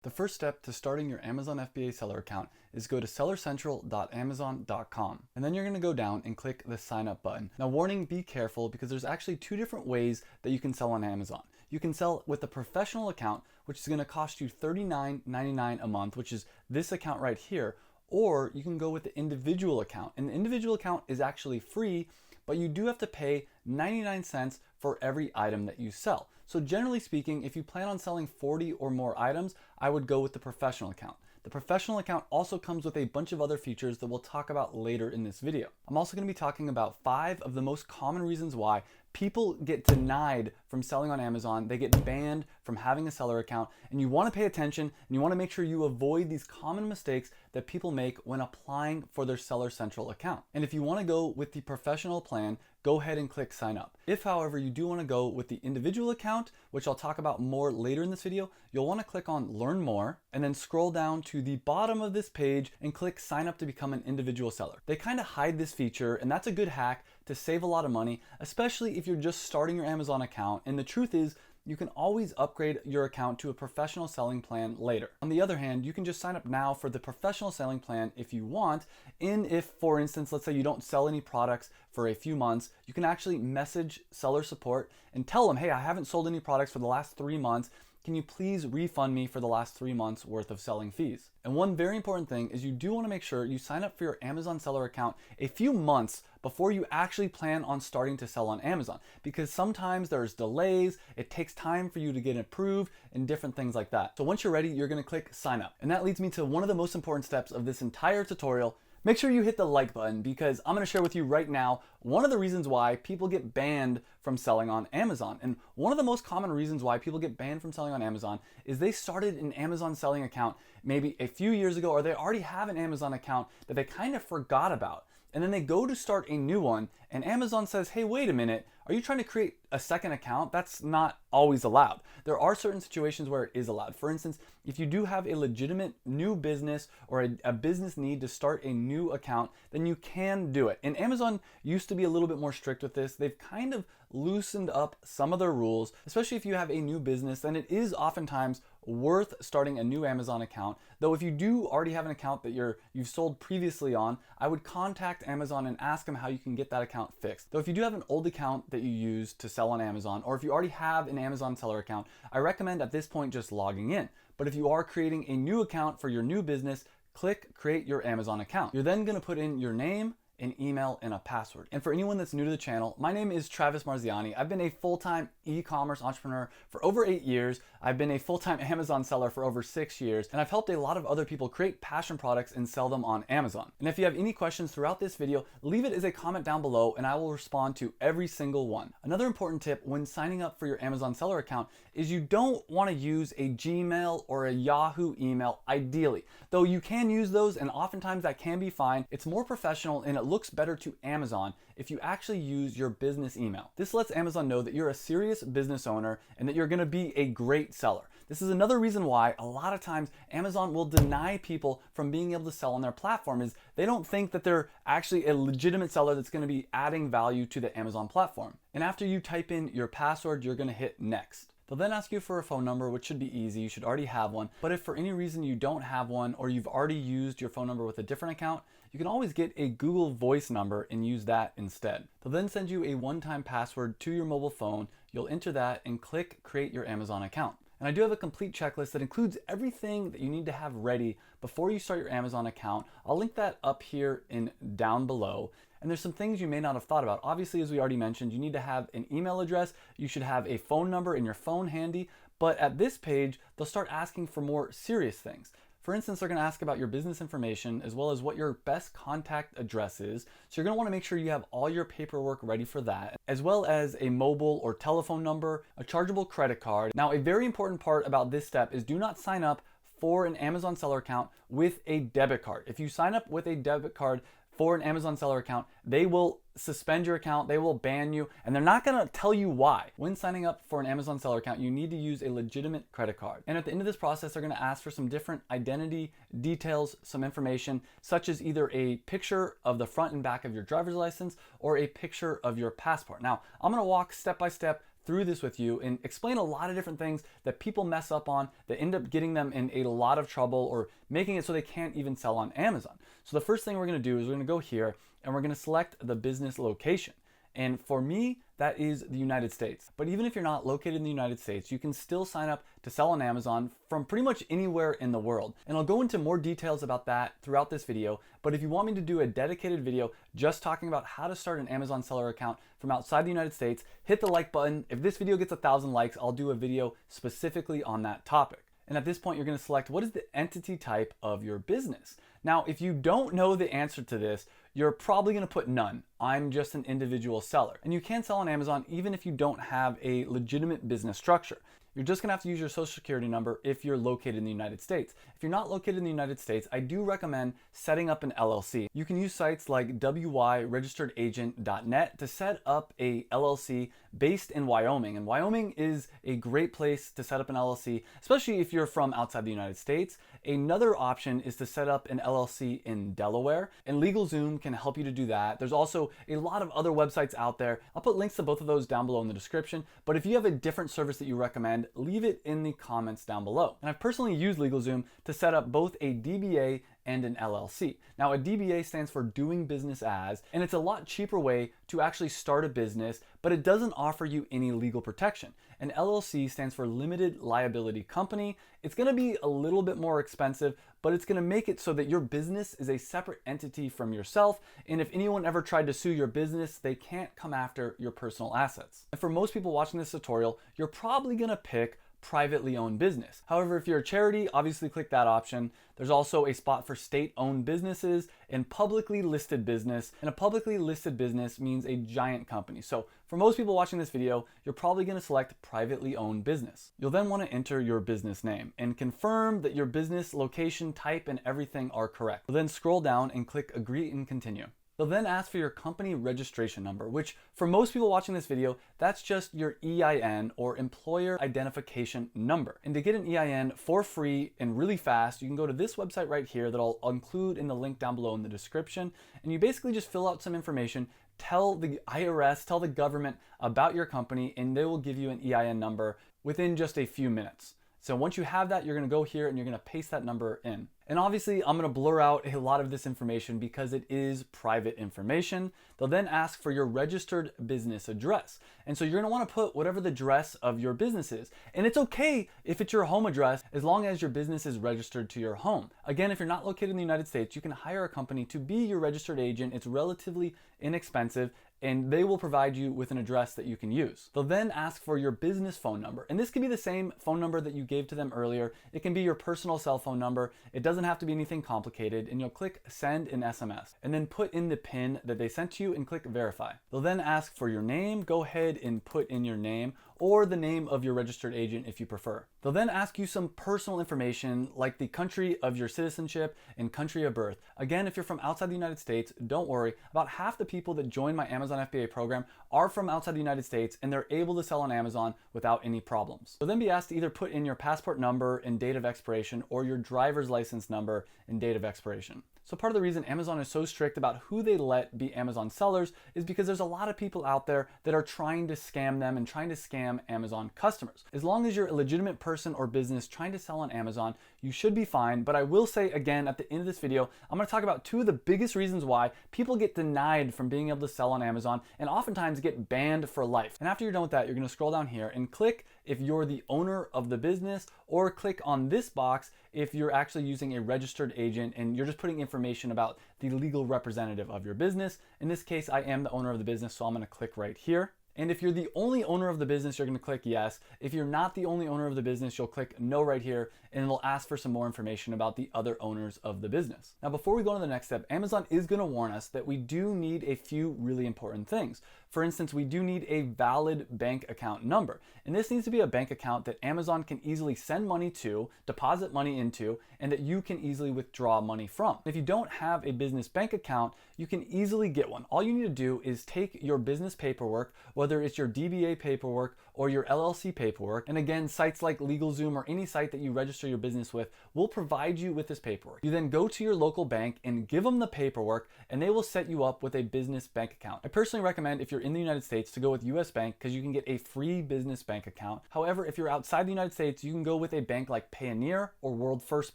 The first step to starting your Amazon FBA seller account is go to sellercentral.amazon.com, and then you're going to go down and click the sign up button. Now warning, be careful because there's actually two different ways that you can sell on Amazon. You can sell with a professional account, which is going to cost you $39.99 a month, which is this account right here, or you can go with the individual account. And the individual account is actually free, but you do have to pay 99 cents for every item that you sell. So generally speaking, if you plan on selling 40 or more items, I would go with the professional account. The professional account also comes with a bunch of other features that we'll talk about later in this video. I'm also going to be talking about 5 of the most common reasons why people get denied from selling on Amazon. They get banned from having a seller account, and you want to pay attention and you want to make sure you avoid these common mistakes that people make when applying for their Seller Central account. And if you want to go with the professional plan, go ahead and click sign up. If, however, you do want to go with the individual account, which I'll talk about more later in this video, you'll want to click on learn more and then scroll down to the bottom of this page and click sign up to become an individual seller. They kind of hide this feature, and that's a good hack to save a lot of money, especially if you're just starting your Amazon account. And the truth is, you can always upgrade your account to a professional selling plan later. On the other hand, you can just sign up now for the professional selling plan if you want. And if, for instance, let's say you don't sell any products for a few months, you can actually message seller support and tell them, hey, I haven't sold any products for the last 3 months. Can you please refund me for the last 3 months worth of selling fees? And one very important thing is you do want to make sure you sign up for your Amazon seller account a few months before you actually plan on starting to sell on Amazon, because sometimes there's delays, it takes time for you to get approved and different things like that. So once you're ready, you're going to click sign up. And that leads me to one of the most important steps of this entire tutorial. Make sure you hit the like button, because I'm going to share with you right now one of the reasons why people get banned from selling on Amazon. And one of the most common reasons why people get banned from selling on Amazon is they started an Amazon selling account maybe a few years ago, or they already have an Amazon account that they kind of forgot about. And then they go to start a new one, and Amazon says, hey, wait a minute, are you trying to create a second account? That's not always allowed. There are certain situations where it is allowed. For instance, if you do have a legitimate new business or a business need to start a new account, then you can do it. And Amazon used to be a little bit more strict with this. They've kind of loosened up some of their rules, especially if you have a new business, then it is oftentimes worth starting a new Amazon account. Though if you do already have an account that you've sold previously on, I would contact Amazon and ask them how you can get that account fixed. Though if you do have an old account that you use to sell on Amazon, or if you already have an Amazon seller account, I recommend at this point just logging in. But if you are creating a new account for your new business, click create your Amazon account. You're then going to put in your name, an email, and a password. And for anyone that's new to the channel, my name is Travis Marziani. I've been a full-time e-commerce entrepreneur for over 8 years. I've been a full-time Amazon seller for over 6 years, and I've helped a lot of other people create passion products and sell them on Amazon. And if you have any questions throughout this video, leave it as a comment down below and I will respond to every single one. Another important tip when signing up for your Amazon seller account is you don't want to use a Gmail or a Yahoo email ideally. Though you can use those, and oftentimes that can be fine. It's more professional and it looks better to Amazon if you actually use your business email. This lets Amazon know that you're a serious business owner and that you're going to be a great seller. This is another reason why a lot of times Amazon will deny people from being able to sell on their platform, is they don't think that they're actually a legitimate seller that's going to be adding value to the Amazon platform. And after you type in your password, you're going to hit next. They'll then ask you for a phone number, which should be easy. You should already have one. But if for any reason you don't have one, or you've already used your phone number with a different account, you can always get a Google Voice number and use that instead. They'll then send you a one-time password to your mobile phone. You'll enter that and click create your Amazon account. And I do have a complete checklist that includes everything that you need to have ready before you start your Amazon account. I'll link that up here and down below. And there's some things you may not have thought about. Obviously, as we already mentioned, you need to have an email address. You should have a phone number in your phone handy. But at this page, they'll start asking for more serious things. For instance, they're going to ask about your business information as well as what your best contact address is. So you're going to want to make sure you have all your paperwork ready for that, as well as a mobile or telephone number, a chargeable credit card. Now, a very important part about this step is do not sign up for an Amazon seller account with a debit card. If you sign up with a debit card for an Amazon seller account, they will suspend your account, they will ban you, and they're not gonna tell you why. When signing up for an Amazon seller account, you need to use a legitimate credit card. And at the end of this process, they're gonna ask for some different identity details, some information, such as either a picture of the front and back of your driver's license or a picture of your passport. Now, I'm gonna walk step by step through this with you and explain a lot of different things that people mess up on that end up getting them in a lot of trouble or making it so they can't even sell on Amazon. So the first thing we're going to do is we're going to go here and we're going to select the business location. And for me, that is the United States. But even if you're not located in the United States, you can still sign up to sell on Amazon from pretty much anywhere in the world. And I'll go into more details about that throughout this video. But if you want me to do a dedicated video just talking about how to start an Amazon seller account from outside the United States, hit the like button. If this video gets 1,000 likes, I'll do a video specifically on that topic. And at this point, you're going to select what is the entity type of your business. Now, if you don't know the answer to this, you're probably going to put none. I'm just an individual seller. And you can sell on Amazon even if you don't have a legitimate business structure. You're just gonna have to use your social security number if you're located in the United States. If you're not located in the United States, I do recommend setting up an LLC. You can use sites like wyregisteredagent.net to set up a LLC based in Wyoming. And Wyoming is a great place to set up an LLC, especially if you're from outside the United States. Another option is to set up an LLC in Delaware, and LegalZoom can help you to do that. There's also a lot of other websites out there. I'll put links to both of those down below in the description, but if you have a different service that you recommend, leave it in the comments down below. And I've personally used LegalZoom to set up both a DBA and an LLC. Now, a DBA stands for doing business as, and it's a lot cheaper way to actually start a business, but it doesn't offer you any legal protection. An LLC stands for limited liability company. It's gonna be a little bit more expensive, but it's gonna make it so that your business is a separate entity from yourself. And if anyone ever tried to sue your business, they can't come after your personal assets. And for most people watching this tutorial, you're probably gonna pick privately owned business. However, if you're a charity, obviously click that option. There's also a spot for state-owned businesses and publicly listed business. And a publicly listed business means a giant company. So for most people watching this video, you're probably gonna select privately owned business. You'll then wanna enter your business name and confirm that your business location, type, and everything are correct. You'll then scroll down and click agree and continue. They'll then ask for your company registration number, which for most people watching this video, that's just your EIN or employer identification number. And to get an EIN for free and really fast, you can go to this website right here that I'll include in the link down below in the description. And you basically just fill out some information, tell the IRS, tell the government about your company, and they will give you an EIN number within just a few minutes. So once you have that, you're gonna go here and you're gonna paste that number in. And obviously I'm gonna blur out a lot of this information because it is private information. They'll then ask for your registered business address. And so you're gonna wanna put whatever the address of your business is. And it's okay if it's your home address as long as your business is registered to your home. Again, if you're not located in the United States, you can hire a company to be your registered agent. It's relatively inexpensive, and they will provide you with an address that you can use. They'll then ask for your business phone number. And this can be the same phone number that you gave to them earlier. It can be your personal cell phone number. It doesn't have to be anything complicated, and you'll click send an SMS and then put in the PIN that they sent to you and click verify. They'll then ask for your name. Go ahead and put in your name or the name of your registered agent if you prefer. They'll then ask you some personal information like the country of your citizenship and country of birth. Again, if you're from outside the United States, don't worry. About half the people that join my Amazon FBA program are from outside the United States, and they're able to sell on Amazon without any problems. You'll then be asked to either put in your passport number and date of expiration or your driver's license number and date of expiration. So part of the reason Amazon is so strict about who they let be Amazon sellers is because there's a lot of people out there that are trying to scam them and trying to scam Amazon customers. As long as you're a legitimate person or business trying to sell on Amazon, you should be fine. But I will say again, at the end of this video, I'm gonna talk about two of the biggest reasons why people get denied from being able to sell on Amazon and oftentimes get banned for life. And after you're done with that, you're gonna scroll down here and click if you're the owner of the business, or click on this box if you're actually using a registered agent and you're just putting information about the legal representative of your business. In this case, I am the owner of the business, so I'm gonna click right here. And if you're the only owner of the business, you're gonna click yes. If you're not the only owner of the business, you'll click no right here, and it'll ask for some more information about the other owners of the business. Now, before we go to the next step, Amazon is gonna warn us that we do need a few really important things. For instance, we do need a valid bank account number. And this needs to be a bank account that Amazon can easily send money to, deposit money into, and that you can easily withdraw money from. If you don't have a business bank account, you can easily get one. All you need to do is take your business paperwork, whether it's your DBA paperwork or your LLC paperwork. And again, sites like LegalZoom or any site that you register your business with will provide you with this paperwork. You then go to your local bank and give them the paperwork, and they will set you up with a business bank account. I personally recommend, if you're in the United States, to go with US Bank because you can get a free business bank account. However, if you're outside the United States, you can go with a bank like Payoneer or World First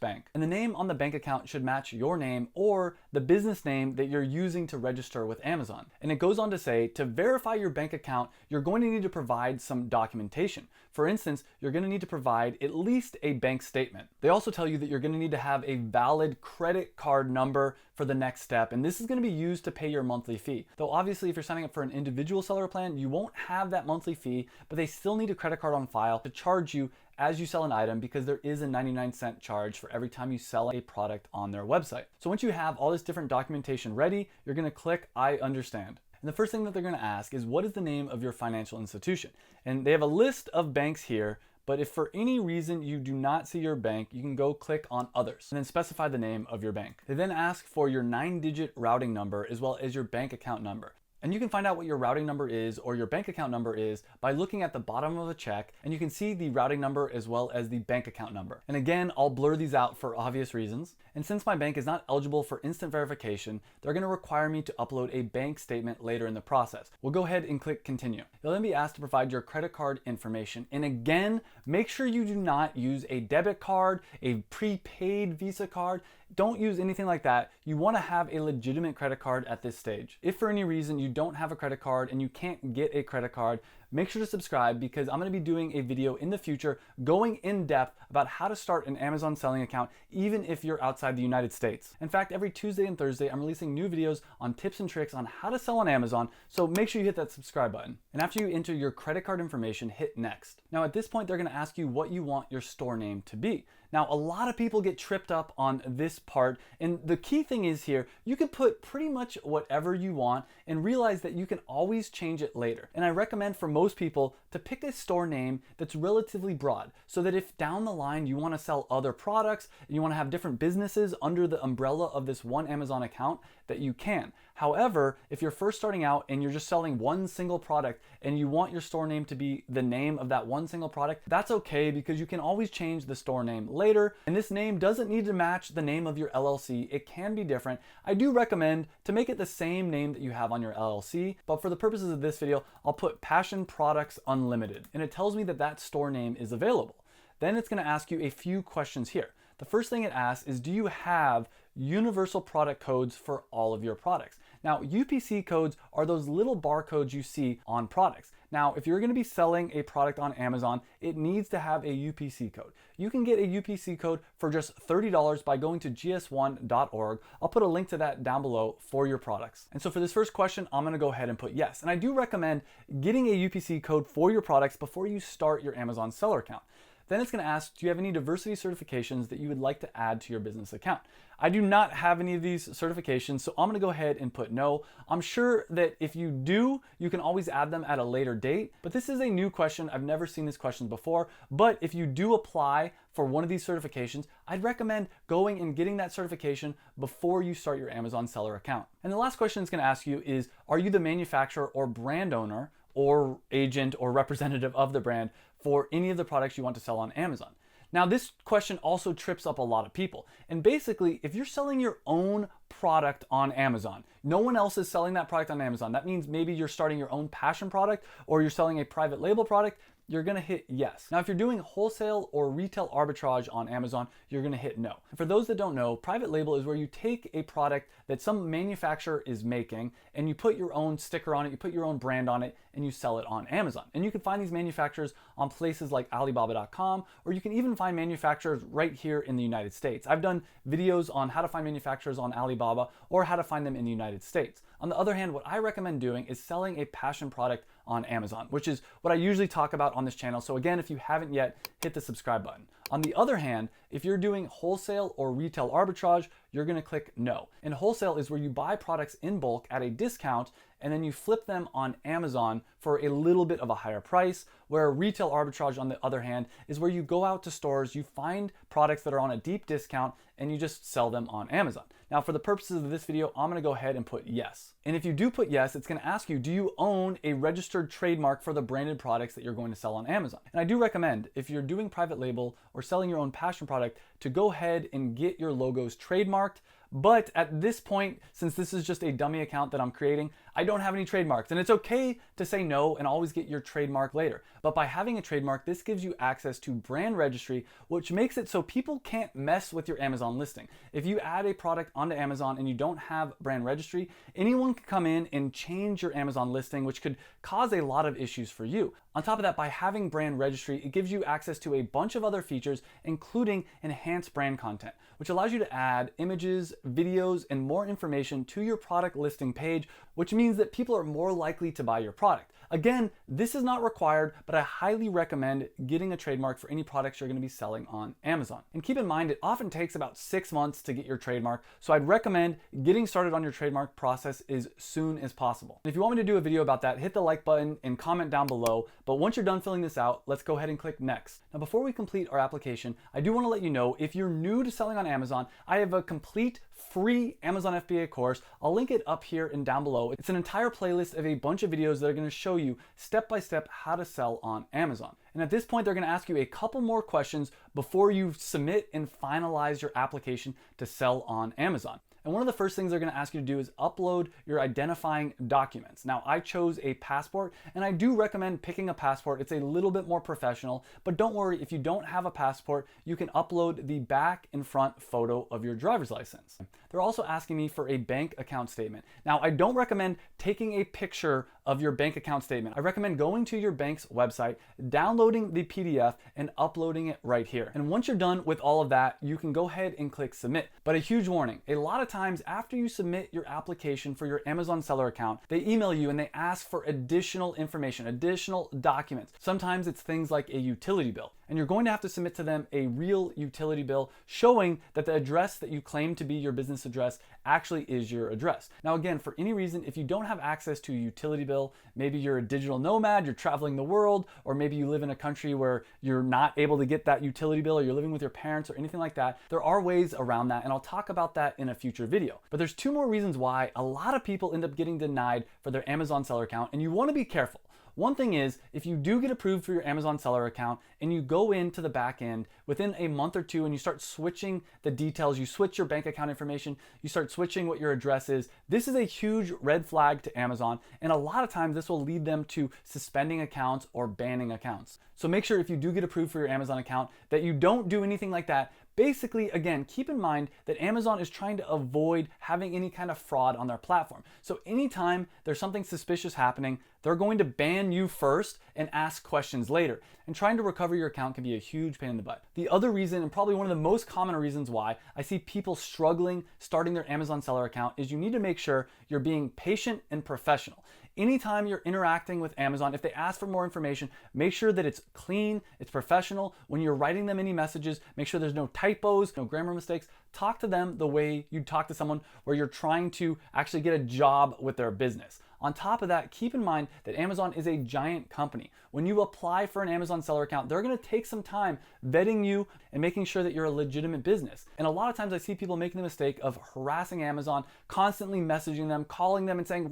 Bank. And the name on the bank account should match your name or the business name that you're using to register with Amazon. And it goes on to say, to verify your bank account, you're going to need to provide some documentation. For instance, you're going to need to provide at least a bank statement. They also tell you that you're going to need to have a valid credit card number for the next step, and this is going to be used to pay your monthly fee. Though obviously if you're signing up for an individual seller plan, you won't have that monthly fee, but they still need a credit card on file to charge you as you sell an item, because there is a 99-cent charge for every time you sell a product on their website. So once you have all this different documentation ready, you're going to click I understand. And the first thing that they're going to ask is, what is the name of your financial institution? And they have a list of banks here, but if for any reason you do not see your bank, you can go click on others and then specify the name of your bank. They then ask for your 9-digit routing number as well as your bank account number. And you can find out what your routing number is or your bank account number is by looking at the bottom of the check, and you can see the routing number as well as the bank account number. And again, I'll blur these out for obvious reasons. And since my bank is not eligible for instant verification, they're going to require me to upload a bank statement later in the process. We'll go ahead and click continue. You'll then be asked to provide your credit card information. And again, make sure you do not use a debit card, a prepaid Visa card. Don't use anything like that. You want to have a legitimate credit card at this stage. If for any reason you don't have a credit card and you can't get a credit card, make sure to subscribe, because I'm going to be doing a video in the future going in depth about how to start an Amazon selling account even if you're outside the United States. In fact, every Tuesday and Thursday, I'm releasing new videos on tips and tricks on how to sell on Amazon, so make sure you hit that subscribe button. And after you enter your credit card information, hit next. Now at this point, they're going to ask you what you want your store name to be. Now, a lot of people get tripped up on this part, and the key thing is here, you can put pretty much whatever you want and realize that you can always change it later. And I recommend for most people to pick a store name that's relatively broad, so that if down the line you want to sell other products and you want to have different businesses under the umbrella of this one Amazon account, that you can. However, if you're first starting out and you're just selling one single product and you want your store name to be the name of that one single product, that's okay, because you can always change the store name later. And this name doesn't need to match the name of your LLC. It can be different. I do recommend to make it the same name that you have on your LLC, but for the purposes of this video, I'll put Passion Products Unlimited, and it tells me that that store name is available. Then it's going to ask you a few questions here. The first thing it asks is, do you have universal product codes for all of your products? Now, UPC codes are those little barcodes you see on products. Now, if you're going to be selling a product on Amazon, it needs to have a UPC code. You can get a UPC code for just $30 by going to gs1.org. I'll put a link to that down below for your products. And so for this first question, I'm going to go ahead and put yes. And I do recommend getting a UPC code for your products before you start your Amazon seller account. Then it's going to ask, do you have any diversity certifications that you would like to add to your business account? I do not have any of these certifications, so I'm going to go ahead and put no. I'm sure that if you do, you can always add them at a later date, but this is a new question. I've never seen this question before, but if you do apply for one of these certifications, I'd recommend going and getting that certification before you start your Amazon seller account. And the last question it's going to ask you is, are you the manufacturer or brand owner or agent or representative of the brand for any of the products you want to sell on Amazon? Now, this question also trips up a lot of people. And basically, if you're selling your own product on Amazon, no one else is selling that product on Amazon. That means maybe you're starting your own passion product or you're selling a private label product, you're gonna hit yes. Now, if you're doing wholesale or retail arbitrage on Amazon, you're gonna hit no. And for those that don't know, private label is where you take a product that some manufacturer is making and you put your own sticker on it, you put your own brand on it, and you sell it on Amazon. And you can find these manufacturers on places like Alibaba.com, or you can even find manufacturers right here in the United States. I've done videos on how to find manufacturers on Alibaba or how to find them in the United States. On the other hand, what I recommend doing is selling a passion product on Amazon, which is what I usually talk about on this channel. So again, if you haven't yet, hit the subscribe button. On the other hand, If you're doing wholesale or retail arbitrage, you're gonna click no. And wholesale is where you buy products in bulk at a discount and then you flip them on Amazon for a little bit of a higher price, where retail arbitrage, on the other hand, is where you go out to stores, you find products that are on a deep discount, and you just sell them on Amazon. Now, for the purposes of this video, I'm gonna go ahead and put yes. And if you do put yes, it's gonna ask you, do you own a registered trademark for the branded products that you're going to sell on Amazon? And I do recommend, if you're doing private label or selling your own passion product, to go ahead and get your logos trademarked. But at this point, since this is just a dummy account that I'm creating, I don't have any trademarks, and it's okay to say no and always get your trademark later. But by having a trademark, this gives you access to brand registry, which makes it so people can't mess with your Amazon listing. If you add a product onto Amazon and you don't have brand registry, anyone can come in and change your Amazon listing, which could cause a lot of issues for you. On top of that, by having brand registry, it gives you access to a bunch of other features, including enhanced brand content, which allows you to add images, videos, and more information to your product listing page, which means that people are more likely to buy your product. Again, this is not required, but I highly recommend getting a trademark for any products you're going to be selling on Amazon. And keep in mind, it often takes about 6 months to get your trademark, so I'd recommend getting started on your trademark process as soon as possible. And if you want me to do a video about that, hit the like button and comment down below. But once you're done filling this out, let's go ahead and click next. Now, before we complete our application, I do want to let you know, if you're new to selling on Amazon, I have a complete free Amazon FBA course. I'll link it up here and down below. It's an entire playlist of a bunch of videos that are going to show you step by step how to sell on Amazon. And at this point, they're going to ask you a couple more questions before you submit and finalize your application to sell on Amazon. And one of the first things they're going to ask you to do is upload your identifying documents. Now, I chose a passport, and I do recommend picking a passport. It's a little bit more professional, but don't worry, if you don't have a passport, you can upload the back and front photo of your driver's license. They're also asking me for a bank account statement. Now, I don't recommend taking a picture of your bank account statement. I recommend going to your bank's website, downloading the PDF, and uploading it right here. And once you're done with all of that, you can go ahead and click submit. But a huge warning, a lot of times after you submit your application for your Amazon seller account, they email you and they ask for additional information, additional documents. Sometimes it's things like a utility bill. And you're going to have to submit to them a real utility bill showing that the address that you claim to be your business address actually is your address. Now again, for any reason, if you don't have access to a utility bill, maybe you're a digital nomad, you're traveling the world, or maybe you live in a country where you're not able to get that utility bill, or you're living with your parents or anything like that, there are ways around that, and I'll talk about that in a future video. But there's 2 more reasons why a lot of people end up getting denied for their Amazon seller account, and you want to be careful. One thing is, if you do get approved for your Amazon seller account and you go into the back end within a month or 2 and you start switching the details, you switch your bank account information, you start switching what your address is, this is a huge red flag to Amazon, and a lot of times this will lead them to suspending accounts or banning accounts. So make sure if you do get approved for your Amazon account that you don't do anything like that. Basically, again, keep in mind that Amazon is trying to avoid having any kind of fraud on their platform. So anytime there's something suspicious happening, they're going to ban you first and ask questions later. And trying to recover your account can be a huge pain in the butt. The other reason, and probably one of the most common reasons why I see people struggling starting their Amazon seller account, is you need to make sure you're being patient and professional. Anytime you're interacting with Amazon, if they ask for more information, make sure that it's clean, it's professional. When you're writing them any messages, make sure there's no typos, no grammar mistakes. Talk to them the way you talk to someone where you're trying to actually get a job with their business. On top of that, keep in mind that Amazon is a giant company. When you apply for an Amazon seller account, they're going to take some time vetting you and making sure that you're a legitimate business. And a lot of times I see people making the mistake of harassing Amazon, constantly messaging them, calling them and saying,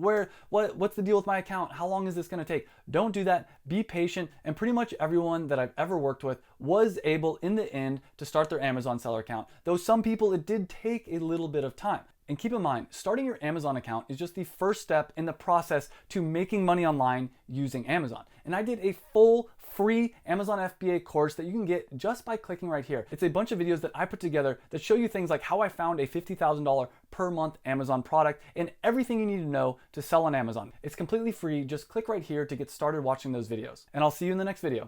what's the deal with my account? How long is this going to take? Don't do that. Be patient. And pretty much everyone that I've ever worked with was able in the end to start their Amazon seller account. Though some people, it did take a little bit of time. And keep in mind, starting your Amazon account is just the first step in the process to making money online using Amazon. And I did a full free Amazon FBA course that you can get just by clicking right here. It's a bunch of videos that I put together that show you things like how I found a $50,000 per month Amazon product and everything you need to know to sell on Amazon. It's completely free. Just click right here to get started watching those videos. And I'll see you in the next video.